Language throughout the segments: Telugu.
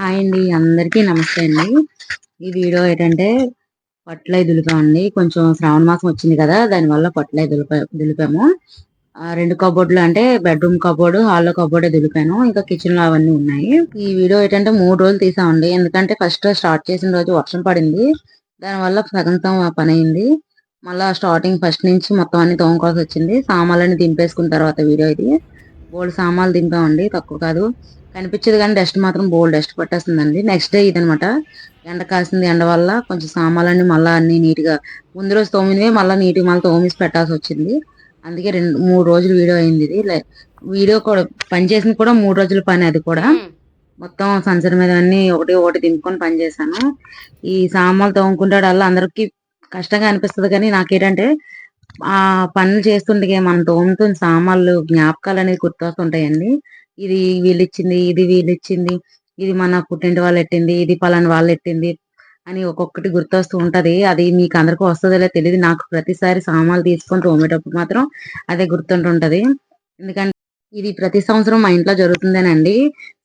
హాయ్ అండి, అందరికీ నమస్తే అండి. ఈ వీడియో ఏంటంటే పట్లయి దులిపామండి. కొంచెం శ్రావణ మాసం వచ్చింది కదా, దానివల్ల పట్లయి దులిపాము. రెండు కబోర్డులు అంటే బెడ్రూమ్ కబోర్డు, హాల్లో కబోర్డే దులిపాను. ఇంకా కిచెన్ లో అవన్నీ ఉన్నాయి. ఈ వీడియో ఏంటంటే 3 రోజులు తీసామండి. ఎందుకంటే ఫస్ట్ స్టార్ట్ చేసిన రోజు వర్షం పడింది. దానివల్ల సగం పని అయింది. మళ్ళా స్టార్టింగ్ ఫస్ట్ నుంచి మొత్తం అన్ని తోముకోవాల్సి వచ్చింది. సామాన్లన్నీ దింపేసుకున్న తర్వాత వీడియో ఇది. బోల్డ్ సామాన్లు దింపామండి, తక్కువ కాదు. కనిపించదు కానీ డస్ట్ మాత్రం బోల్డ్ డస్ట్ పట్టేస్తుందండి. నెక్స్ట్ డే ఇదనమాట. ఎండ కాసింది, ఎండ వల్ల కొంచెం సామాన్లన్నీ మళ్ళీ అన్ని నీట్ గా ముందు రోజు తోమినవే మళ్ళీ నీట్ మళ్ళీ తోమేసి పెట్టాల్సి వచ్చింది. అందుకే 3 రోజులు వీడియో అయింది ఇది. వీడియో కూడా పని చేసింది కూడా 3 రోజుల పని. అది కూడా మొత్తం సంచల మీద అన్ని ఒకటి ఒకటి దింపుకొని పని చేశాను. ఈ సామాన్లు తోముకుంటాడు వల్ల అందరికి కష్టంగా అనిపిస్తుంది, కానీ నాకేంటంటే ఆ పనులు చేస్తుంటే మనం తోముతున్న సామాన్లు జ్ఞాపకాలు అనేది గుర్తొస్తుంటాయండి. ఇది వీళ్ళిచ్చింది, ఇది వీళ్ళిచ్చింది, ఇది మన పుట్టింటి వాళ్ళు ఎట్టింది, ఇది పలానా వాళ్ళు ఎట్టింది అని ఒక్కొక్కటి గుర్తొస్తూ ఉంటది. అది మీకు అందరికీ వస్తుందో తెలియదు. నాకు ప్రతిసారి సామాన్లు తీసుకొని తోమేటప్పుడు మాత్రం అదే గుర్తుంటుంటది. ఎందుకంటే ఇది ప్రతి సంవత్సరం మా ఇంట్లో జరుగుతుందేనండి.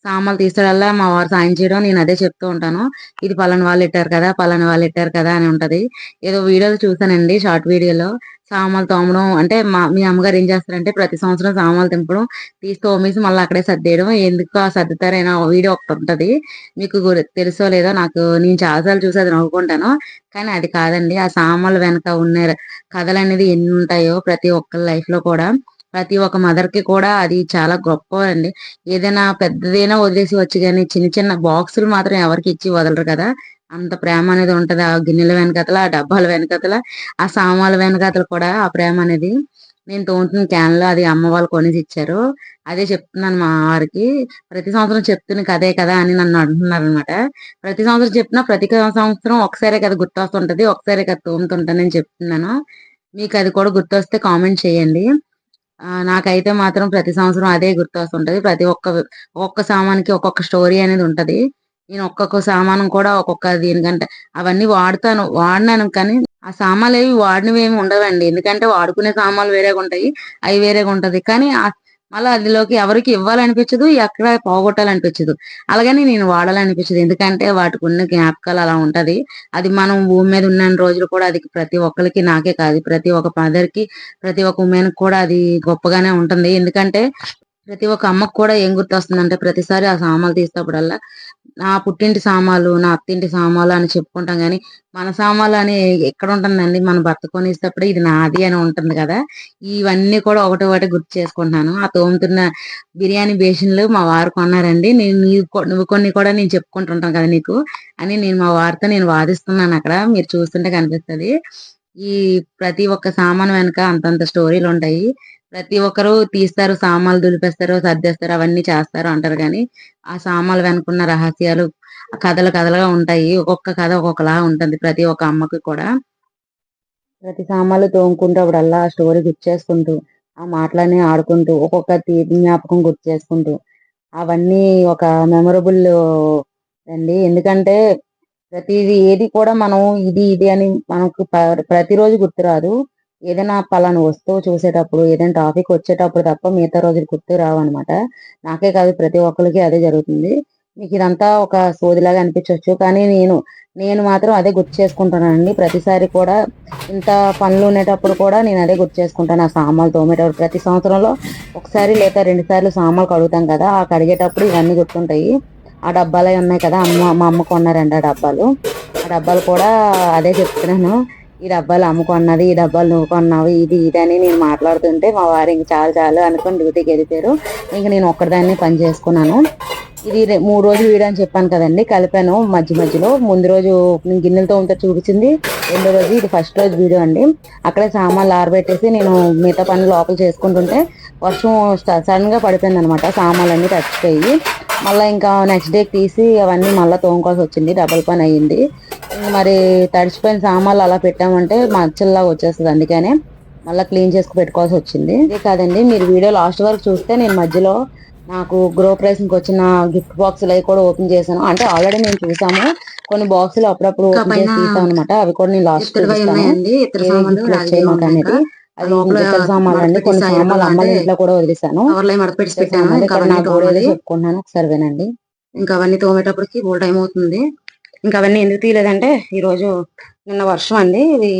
సామాన్లు తీసేటల్లా మా వారు సాయం చేయడం, నేను అదే చెప్తూ ఉంటాను. ఇది పలానా వాళ్ళు ఎట్టారు కదా, పలానా వాళ్ళు ఎట్టారు కదా అని ఉంటది. ఏదో వీడియోలు చూసానండి, షార్ట్ వీడియోలో సామాన్లు తోమడం అంటే మీ అమ్మగారు ఏం చేస్తారంటే ప్రతి సంవత్సరం సామాన్లు తింపడం, తీసి తోమేసి మళ్ళీ అక్కడే సర్దేయడం. ఎందుకు ఆ సర్దుతారైనా వీడియో ఒకటి ఉంటది. మీకు తెలుసో లేదో, నేను చాలాసార్లు చూసి అది నవ్వుకుంటాను. కానీ అది కాదండి. ఆ సామాన్లు వెనక ఉన్న కథలు అనేది ఎన్ని ఉంటాయో ప్రతి ఒక్కరి లైఫ్ లో కూడా, ప్రతి ఒక్క మదర్ కి కూడా అది చాలా గొప్ప అండి. ఏదైనా పెద్దదైనా వదిలేసి వచ్చి, కానీ చిన్న చిన్న బాక్సులు మాత్రం ఎవరికి ఇచ్చి వదలరు కదా. అంత ప్రేమ అనేది ఉంటది ఆ గిన్నెల వెనకతల, ఆ డబ్బాల వెనకతల, ఆ సామాన్ల వెనకతల కూడా ఆ ప్రేమ అనేది. నేను తోముతున్న క్యాన్ లో అది అమ్మ వాళ్ళు కొనేసి ఇచ్చారు. అదే చెప్తున్నాను మా వారికి. ప్రతి సంవత్సరం చెప్తున్న కదే కదా అని నన్ను అంటున్నారు అనమాట. ప్రతి సంవత్సరం చెప్పినా ప్రతి సంవత్సరం ఒకసారే కదా గుర్తొస్తుంటది, ఒకసారే కదా తోముతుంటానని చెప్తున్నాను. మీకు అది కూడా గుర్తొస్తే కామెంట్ చేయండి. నాకైతే మాత్రం ప్రతి సంవత్సరం అదే గుర్తొస్తుంటది. ఒక్కొక్క సామాన్కి ఒక్కొక్క స్టోరీ అనేది ఉంటది. నేను ఒక్కొక్క సామానం కూడా ఒక్కొక్క దీనికంటే అవన్నీ వాడినాను, కానీ ఆ సామాన్లు ఏవి వాడినవి ఏమి ఉండవండి. ఎందుకంటే వాడుకునే సామాన్లు వేరేగా ఉంటాయి, అవి వేరేగా ఉంటది. కానీ మళ్ళీ అందులోకి ఎవరికి ఇవ్వాలనిపించదు, ఎక్కడ పోగొట్టాలనిపించదు. అలాగని నేను వాడాలనిపించదు, ఎందుకంటే వాటికి ఉన్న జ్ఞాపకాలు అలా ఉంటది. అది మనం భూమి మీద ఉన్న రోజులు కూడా అది ప్రతి ఒక్కరికి, నాకే కాదు ప్రతి ఒక్క మదర్ కి, ప్రతి ఒక్క ఉమెన్ కూడా అది గొప్పగానే ఉంటుంది. ఎందుకంటే ప్రతి ఒక్క అమ్మకు కూడా ఏం గుర్తొస్తుందంటే ప్రతిసారి ఆ సామాన్లు తీసేటప్పుడల్లా నా పుట్టింటి సామాన్లు, నా అత్తింటి సామాన్లు అని చెప్పుకుంటాం, కానీ మన సామాన్లు అని ఎక్కడ ఉంటుందండి. మన భర్త కొనిస్తేప్పుడు ఇది నాది అని ఉంటుంది కదా. ఇవన్నీ కూడా ఒకటి ఒకటి గుర్తు చేసుకుంటున్నాను. ఆ తోముతున్న బిర్యానీ బేషన్లు మా వారు కొన్నారండి. నువ్వు కొన్ని కూడా నేను చెప్పుకుంటుంటాను కదా నీకు అని, నేను మా వారితో వాదిస్తున్నాను. అక్కడ మీరు చూస్తుంటే కనిపిస్తుంది. ఈ ప్రతి ఒక్క సామాను వెనక అంతంత స్టోరీలు ఉంటాయి. ప్రతి ఒక్కరు తీస్తారు, సామాన్లు దులిపేస్తారు, సర్దేస్తారు, అవన్నీ చేస్తారు అంటారు, కానీ ఆ సామాన్లు వెనుకున్న రహస్యాలు కథలు కథలుగా ఉంటాయి. ఒక్కొక్క కథ ఒక్కొక్కలా ఉంటుంది ప్రతి ఒక్క అమ్మకి కూడా. ప్రతి సామాన్లు తోముకుంటప్పుడల్లా ఆ స్టోరీ గుర్తు చేసుకుంటూ, ఆ మాటలన్నీ ఆడుకుంటూ, ఒక్కొక్క తీపి జ్ఞాపకం గుర్తు చేసుకుంటూ, అవన్నీ ఒక మెమొరబుల్ అండి. ఎందుకంటే ప్రతిది ఏది కూడా మనం ఇది ఇది అని మనకు ప్రతిరోజు గుర్తురాదు. ఏదైనా పలానా వస్తువు చూసేటప్పుడు, ఏదైనా టాపిక్ వచ్చేటప్పుడు తప్ప మిగతా రోజులు గుర్తు రావన్నమాట. నాకే కాదు ప్రతి ఒక్కరికి అదే జరుగుతుంది. మీకు ఇదంతా ఒక సోదిలాగా అనిపించవచ్చు, కానీ నేను మాత్రం అదే గుర్తు చేసుకుంటానండి. ప్రతిసారి కూడా ఇంత పనులు ఉండేటప్పుడు కూడా నేను అదే గుర్తు చేసుకుంటాను. ఆ సామాన్లు తోమేటప్పుడు ప్రతి సంవత్సరంలో ఒకసారి లేదా 2 సార్లు సామాన్లు కడుగుతాం కదా, ఆ కడిగేటప్పుడు ఇవన్నీ గుర్తుంటాయి. ఆ డబ్బాలే ఉన్నాయి కదా, మా అమ్మ కొన్నారండి ఆ డబ్బాలు కూడా అదే చెప్తున్నాను. ఈ డబ్బాలు అమ్మ కొన్నది, ఈ డబ్బాలు నువ్వు కొన్నావు, ఇది ఇది అని నేను మాట్లాడుతుంటే మా వారు ఇంక చాలు చాలు అనుకుని డ్యూటీకి వెళ్ళిపోయారు. ఇంక నేను ఒక్కదాన్ని పని చేసుకున్నాను. ఇది 3 రోజులు వీడియో అని చెప్పాను కదండి, కలిపాను మధ్యలో. ముందు రోజు నేను గిన్నెలతో ఉంటే చూపించింది, రెండో రోజు ఇది ఫస్ట్ రోజు వీడియో అండి. అక్కడే సామాన్లు ఆరబెట్టేసి నేను మిగతా పనులు లోపల చేసుకుంటుంటే వర్షం సడన్ గా పడిపోయింది అనమాట. సామాన్లు అన్ని తడిచిపోయి మళ్ళీ ఇంకా నెక్స్ట్ డేకి తీసి అవన్నీ మళ్ళీ తోముకోవాల్సి వచ్చింది. డబుల్ పని అయ్యింది. మరి తడిచిపోయిన సామాన్లు అలా పెట్టామంటే మచ్చల్లా వచ్చేస్తుంది. అందుకనే మళ్ళీ క్లీన్ చేసుకు పెట్టుకోవాల్సి వచ్చింది. ఇదే కాదండి, మీరు వీడియో లాస్ట్ వరకు చూస్తే నేను మధ్యలో నాకు గృహప్రవేశంకి వచ్చిన గిఫ్ట్ బాక్సులు అవి కూడా ఓపెన్ చేశాను. అంటే ఆల్రెడీ మేము చూసాము, కొన్ని బాక్సులు అప్పుడప్పుడు ఓపెన్ చేసి తీసాం అనమాట. అవి కూడా నేను లాస్ట్ చూపిస్తాను గిఫ్ట్లు వచ్చాయి మాకు అనేది. అది ఇతర సామాన్లు అండి. కొన్ని సామాన్లు అమ్మాయి ఇంట్లో కూడా వదిలేసాను. ఇక్కడ నా గోడ ఏదో చెప్పుకుంటున్నాను, ఒకసారి వినండి. ఇంకా అవన్నీ తోమేటప్పటికి ఫుల్ టైం అవుతుంది. ఇంకా అవన్నీ ఎందుకు తీయలేదంటే ఈరోజు నిన్న వర్షం అండి, ఇది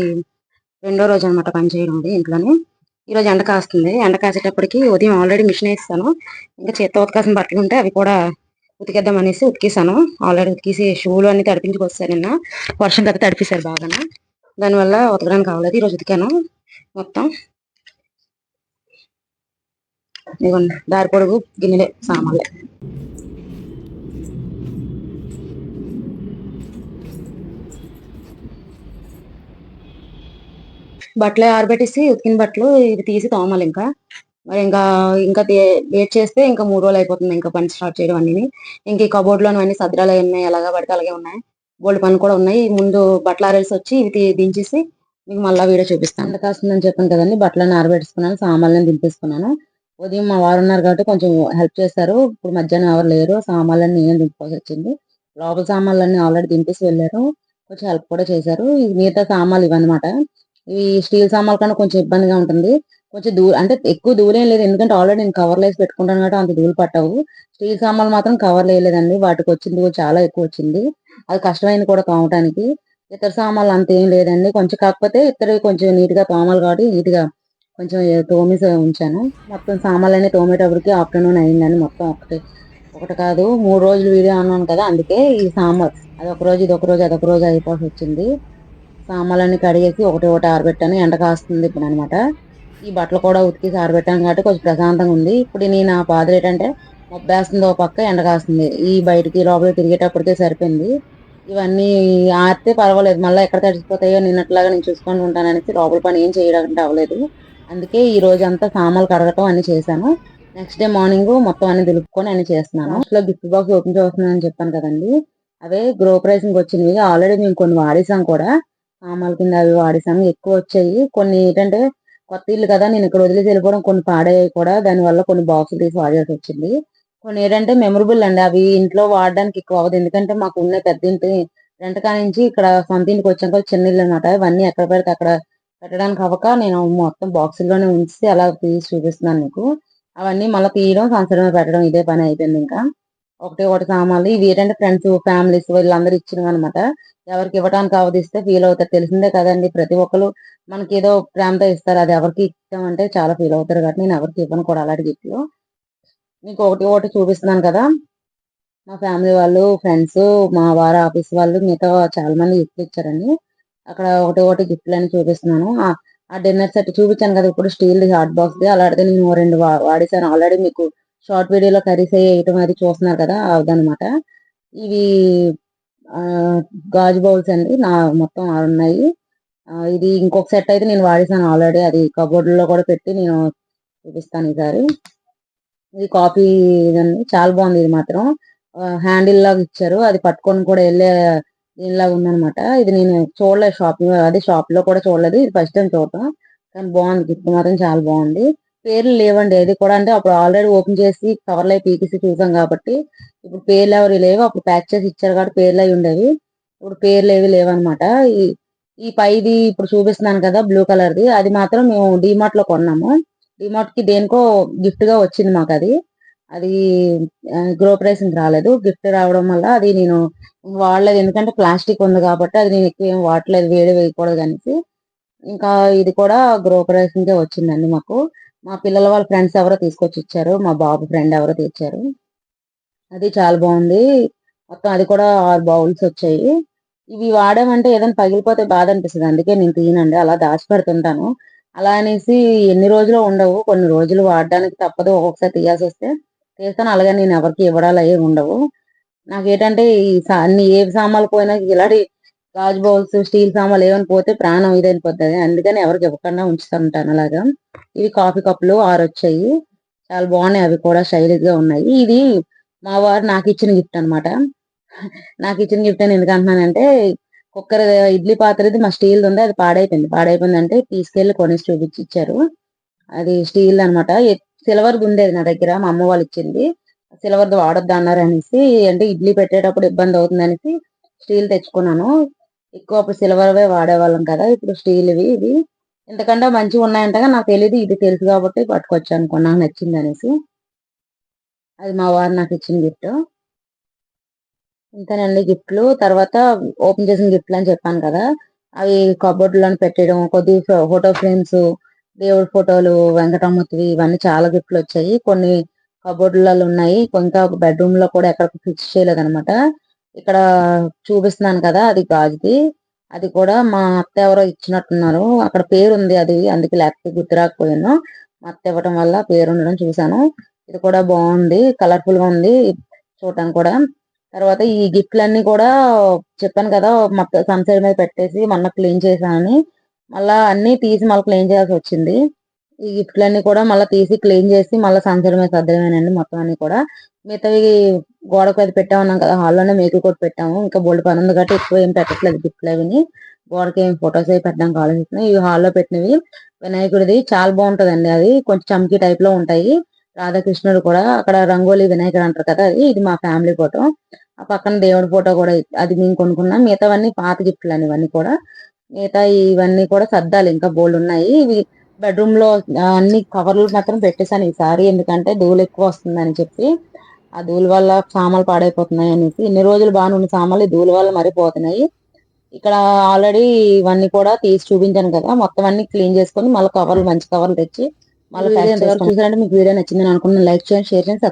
రెండో రోజు అనమాట పని చేయడం అది ఇంట్లోని. ఈరోజు ఎండ కాస్తుంది, ఎండ కాసేటప్పటికి ఉదయం ఆల్రెడీ మిషన్ వేస్తాను. ఇంకా చేత్తో ఉతకాల్సిన బట్టలు ఉంటే అవి కూడా ఉతికేద్దాం అనేసి ఉతికేసాను. ఆల్రెడీ ఉతికేసి షూలు అన్ని తడిపించుకొస్తాను. నిన్న వర్షం కదా తడిపేశారు బాగా, దానివల్ల ఉతకడానికి కావలేదు. ఈరోజు ఉతికాను మొత్తం. ఇదిగోండి దారి పొడుగు గిన్నెలే సామాన్లే. బట్టలు ఆరబెట్టేసి ఉతికిన బట్టలు ఇవి తీసి తోమాలి. ఇంకా మరి ఇంకా ఇంకా వెయిట్ చేస్తే ఇంకా 3 రోజులు అయిపోతుంది ఇంకా పని స్టార్ట్ చేయడం అన్ని. ఇంక ఈ కబోర్డ్ లోని అన్ని సదరాలు ఉన్నాయి, ఎలాగా పడితే అలాగే ఉన్నాయి. బోల్డ్ పని కూడా ఉన్నాయి. ముందు బట్టలు ఆరేసి వచ్చి ఇవి దించేసి మీకు మళ్ళీ వీడియో చూపిస్తాను. ఎండ కాస్తుందని చెప్పాను కదండి, బట్టలను ఆరబెట్టుకున్నాను, సామాన్లను దింపేసుకున్నాను. ఉదయం మా వారు ఉన్నారు కాబట్టి కొంచెం హెల్ప్ చేస్తారు. ఇప్పుడు మధ్యాహ్నం ఎవరు లేరు, సామాన్లన్నీ నేనే దింపుకోవాల్సి వచ్చింది. లోపల సామాన్లన్నీ ఆల్రెడీ దింపేసి వెళ్ళారు, కొంచెం హెల్ప్ కూడా చేశారు. మిగతా సామాన్లు ఇవన్నమాట. ఈ స్టీల్ సామాన్ల కన్నా కొంచెం ఇబ్బందిగా ఉంటుంది. కొంచెం అంటే ఎక్కువ దూరం లేదు, ఎందుకంటే ఆల్రెడీ నేను కవర్లు వేసి పెట్టుకుంటాను కాబట్టి అంత దూరం పట్టవు. స్టీల్ సామాన్లు మాత్రం కవర్లు వేయలేదండి, వాటికి వచ్చింది చాలా ఎక్కువ వచ్చింది. అది కష్టమైంది కూడా తోమటానికి. ఇతర సామాన్లు అంత ఏం లేదండి, కొంచెం కాకపోతే ఇతర కొంచెం నీట్ గా తోమాలి కాబట్టి నీట్ గా కొంచెం తోమేసి ఉంచాను. మొత్తం సామాన్లన్నీ తోమేటప్పటికి ఆఫ్టర్నూన్ అయిందండి. మొత్తం ఒకటి కాదు 3 రోజులు వీడియో అన్నాను కదా, అందుకే ఈ సాంబార్ అదొక రోజు ఇదొక రోజు అదొక రోజు అయిపోవాల్సి వచ్చింది. సామాన్లన్నీ కడిగేసి ఒకటి ఒకటి ఆరబెట్టాను. ఎండ కాస్తుంది ఇప్పుడు అనమాట. ఈ బట్టలు కూడా ఉతికేసి ఆరబెట్టాను కాబట్టి కొంచెం ప్రశాంతంగా ఉంది. ఇప్పుడు నేను నా బాధ ఏంటంటే మొబ్బేస్తుంది, ఒక పక్క ఎండ కాస్తుంది. ఈ బయటికి లోపల తిరిగేటప్పటికే సరిపోయింది. ఇవన్నీ ఆరితే పర్వాలేదు, మళ్ళీ ఎక్కడ తడిసిపోతాయో నిన్నట్లాగా నేను చూసుకొని ఉంటాననేసి లోపల పని ఏం చేయడానికి అవ్వలేదు. అందుకే ఈ రోజు అంతా సామాన్లు కడగటం అన్ని చేశాను. నెక్స్ట్ డే మార్నింగ్ మొత్తం అన్ని దులుపుకొని అన్ని చేస్తున్నాను. లాస్ట్ లో గిఫ్ట్ బాక్స్ ఓపెన్ చేస్తున్నానని చెప్పాను కదండి, అవే గృహప్రవేశంకి వచ్చినవి. ఆల్రెడీ మేము కొన్ని వాడేసాం కూడా, సామాన్ల కింద అవి వాడేసాము. ఎక్కువ వచ్చాయి. కొన్ని ఏంటంటే కొత్త ఇల్లు కదా, నేను ఇక్కడ వదిలేసి వెళ్ళిపోవడం, కొన్ని పాడయ్యాయి కూడా, దానివల్ల కొన్ని బాక్సులు తీసి వాడాల్సి వచ్చింది. కొన్ని ఏంటంటే మెమరబుల్ అండి, అవి ఇంట్లో వాడడానికి ఎక్కువ అవ్వదు. ఎందుకంటే మాకు ఉన్న పెద్ద ఇంటి రెంట్ కానించి ఇక్కడ సొంత ఇంటికి వచ్చాక చిన్న ఇల్లు అనమాట. ఇవన్నీ ఎక్కడ పెడితే అక్కడ పెట్టడానికి అవ్వక నేను మొత్తం బాక్సుల్లోనే ఉంచి అలా తీసి చూపిస్తున్నాను మీకు. అవన్నీ మళ్ళీ తీయడం, సంవత్సరం పెట్టడం, ఇదే పని అయిపోయింది. ఇంకా ఒకటి ఒకటి సామాన్లు ఇవి ఏంటంటే ఫ్రెండ్స్ ఫ్యామిలీస్ వీళ్ళందరూ ఇచ్చినవి అనమాట. ఎవరికి ఇవ్వడానికి అవదిస్తే ఫీల్ అవుతారు, తెలిసిందే కదండి. ప్రతి ఒక్కరు మనకి ఏదో ప్రేమతో ఇస్తారు, అది ఎవరికి ఇచ్చామంటే చాలా ఫీల్ అవుతారు కాబట్టి నేను ఎవరికి ఇవ్వను కూడా అలాంటి గిఫ్ట్లు. మీకు ఒకటి ఒకటి చూపిస్తున్నాను కదా, మా ఫ్యామిలీ వాళ్ళు, ఫ్రెండ్స్, మా వారు ఆఫీస్ వాళ్ళు, మిగతా చాలా మంది గిఫ్ట్లు ఇచ్చారండి. అక్కడ ఒకటి ఒకటి గిఫ్ట్లు అని చూపిస్తున్నాను. ఆ డిన్నర్ సెట్ చూపించాను కదా ఇప్పుడు, స్టీల్ హాట్ బాక్స్ ది, అలాంటిది నేను రెండు వాడేసాను ఆల్రెడీ. మీకు షార్ట్ వీడియోలో కర్రీస్ వేయటం అది చూస్తున్నారు కదా, అదనమాట. ఇవి ఆ గాజు బౌల్స్ అండి, నా మొత్తం 6 ఉన్నాయి. ఇది ఇంకొక సెట్ అయితే నేను వాడేసాను ఆల్రెడీ, అది కబోర్డ్ లో కూడా పెట్టి నేను చూపిస్తాను ఈసారి. ఇది కాఫీ ఇదండి, చాలా బాగుంది. ఇది మాత్రం హ్యాండిల్ లాగా ఇచ్చారు, అది పట్టుకొని కూడా వెళ్ళే దీనిలాగా ఉందనమాట. ఇది నేను చూడలేదు షాపింగ్, అదే షాప్ లో కూడా చూడలేదు, ఇది ఫస్ట్ టైం చూడటం. కానీ బాగుంది, గిఫ్ట్ మాత్రం చాలా బాగుంది. పేర్లు లేవండి అది కూడా, అంటే అప్పుడు ఆల్రెడీ ఓపెన్ చేసి కవర్లు అయి పీకేసి చూసాం కాబట్టి ఇప్పుడు పేర్లు ఎవరు లేవు. అప్పుడు ప్యాక్ చేసి ఇచ్చారు కాబట్టి పేర్లు అయి ఉండేవి, ఇప్పుడు పేర్లు ఏవి లేవన్నమాట. ఈ ఈ పైది ఇప్పుడు చూపిస్తున్నాను కదా బ్లూ కలర్ది, అది మాత్రం మేము డిమార్ట్ లో కొన్నాము. డిమార్ట్ కి దేనికో గిఫ్ట్ గా వచ్చింది మాకు అది. అది గృహప్రవేశంకి రాలేదు, గిఫ్ట్ రావడం వల్ల అది నేను వాడలేదు. ఎందుకంటే ప్లాస్టిక్ ఉంది కాబట్టి అది నేను ఎక్కువ ఏం వాడలేదు, వేడి వేయకూడదు అనేసి. ఇంకా ఇది కూడా గృహప్రవేశంకే వచ్చిందండి మాకు. మా పిల్లల వాళ్ళ ఫ్రెండ్స్ ఎవరో తీసుకొచ్చి ఇచ్చారు, మా బాబు ఫ్రెండ్ ఎవరో తెచ్చారు. అది చాలా బాగుంది. మొత్తం అది కూడా 6 బౌల్స్ వచ్చాయి. ఇవి వాడామంటే ఏదైనా పగిలిపోతే బాధ అనిపిస్తుంది, అందుకే నేను తీయనండి, అలా దాచిపెడుతుంటాను. అలా అనేసి ఎన్ని రోజులు ఉండవు, కొన్ని రోజులు వాడడానికి తప్పదు, ఒక్కొక్కసారి తీయాల్సి వస్తే తీస్తాను. అలాగే నేను ఎవరికి ఇవ్వడాలు అవి ఉండవు. నాకేంటంటే అన్ని ఏ సామాన్లు పోయినా ఇలాంటి గాజు బౌల్స్ స్టీల్ సామాన్లు ఏమైనా పోతే ప్రాణం ఇదైపోతుంది, అందుకని ఎవరికి ఇవ్వకుండా ఉంచుతుంటాను అలాగా. ఇవి కాఫీ కప్పులు 6 వచ్చాయి, చాలా బాగున్నాయి, అవి కూడా స్టైలిష్ గా ఉన్నాయి. ఇది మా వారు నాకు ఇచ్చిన గిఫ్ట్ అనమాట. నాకు ఇచ్చిన గిఫ్ట్ అని ఎందుకు అంటున్నానంటే, కుక్కర్ ఇడ్లీ పాత్రది మా స్టీల్ ఉంది, అది పాడైపోయింది అంటే తీసుకెళ్లి కొనేసి చూపించి ఇచ్చారు. అది స్టీల్ అనమాట. సిల్వర్ ఉండేది నా దగ్గర, మా అమ్మ వాళ్ళు ఇచ్చింది. సిల్వర్ది వాడొద్దు అన్నారు అనేసి, అంటే ఇడ్లీ పెట్టేటప్పుడు ఇబ్బంది అవుతుంది అనేసి స్టీల్ తెచ్చుకున్నాను. ఎక్కువ అప్పుడు సిల్వర్వే వాడేవాళ్ళం కదా, ఇప్పుడు స్టీల్ ఇవి ఇంతకంటే మంచిగా ఉన్నాయంటగా, నాకు తెలియదు, ఇది తెలుసు కాబట్టి పట్టుకొచ్చాను, నాకు నచ్చింది అనేసి. అది మా వారు నాకు ఇచ్చిన గిఫ్ట్. ఇంతేనండి గిఫ్ట్లు. తర్వాత ఓపెన్ చేసిన గిఫ్ట్లు అని చెప్పాను కదా, అవి కబోర్డ్ లోని పెట్టేయడం, కొద్ది ఫోటో ఫ్రేమ్స్, దేవుడి ఫోటోలు, వెంకటమ్మతివి, ఇవన్నీ చాలా గిఫ్ట్లు వచ్చాయి. కొన్ని కబోర్డులలో ఉన్నాయి, ఇంకా ఒక బెడ్రూమ్ లో కూడా ఎక్కడ ఫిక్స్ చేయలేదన్నమాట. ఇక్కడ చూపిస్తున్నాను కదా, అది గాజుది. అది కూడా మా అత్త ఎవరో ఇచ్చినట్టున్నారు, అక్కడ పేరు ఉంది, అది అందుకే లేకపోతే గుర్తు రాకపోయాను. మా అత్త ఇవ్వడం వల్ల పేరు ఉండడం చూసాను. ఇది కూడా బాగుంది, కలర్ఫుల్ గా ఉంది చూడటానికి కూడా. తర్వాత ఈ గిఫ్ట్లన్నీ కూడా చెప్పాను కదా, మొత్తం సన్ సైడ్ మీద పెట్టేసి మొన్న క్లీన్ చేశానని, మళ్ళా అన్ని తీసి మళ్ళీ క్లీన్ చేయాల్సి వచ్చింది. ఈ గిఫ్ట్లన్నీ కూడా మళ్ళీ తీసి క్లీన్ చేసి మళ్ళీ సన్ సైడ్ మీద సర్దమేనండి మొత్తం అన్ని కూడా. మిగతావి గోడకు అది పెట్టామన్నాం కదా, హాల్లోనే మేకులు కొట్టి పెట్టాము. ఇంకా బోల్డ్ పని ఉంది కాబట్టి ఎక్కువ ఏం పెట్టట్లేదు గిఫ్ట్లు అవిని. గోడకి ఏం ఫొటోస్ అవి పెట్టడానికి ఆలోచిస్తున్నాయి. ఇవి హాల్లో పెట్టినవి వినాయకుడిది చాలా బాగుంటదండి. అది కొంచెం చమ్కీ టైప్ లో ఉంటాయి. రాధాకృష్ణుడు కూడా అక్కడ రంగోలీ వినాయకుడు అంటారు కదా, అది ఇది మా ఫ్యామిలీ ఫోటో. ఆ పక్కన దేవుడి ఫోటో కూడా అది మేము కొనుక్కున్నాం. మిగతావన్నీ పాత గిఫ్ట్లు అని ఇవన్నీ కూడా. మిగతా ఇవన్నీ కూడా సర్దాలి, ఇంకా బోల్డ్ ఉన్నాయి. ఇవి బెడ్రూమ్ లో అన్ని కవర్లు మాత్రం పెట్టేశాను ఈసారి, ఎందుకంటే ధూళి ఎక్కువ వస్తుందని చెప్పి. ఆ ధూళి వల్ల సామాన్లు పాడైపోతున్నాయి అనేసి, ఇన్ని రోజులు బాగానే ఉన్న సామాన్లు ఈ ధూళి వల్ల మరిపోతున్నాయి. ఇక్కడ ఆల్రెడీ ఇవన్నీ కూడా తీసి చూపించాను కదా, మొత్తం అన్ని క్లీన్ చేసుకొని మళ్ళీ కవర్లు, మంచి కవర్లు తెచ్చి మళ్ళీ చూసారంటే మీకు వీడియో నచ్చిందని అనుకున్నాను. లైక్ చేయండి, షేర్ చేయండి.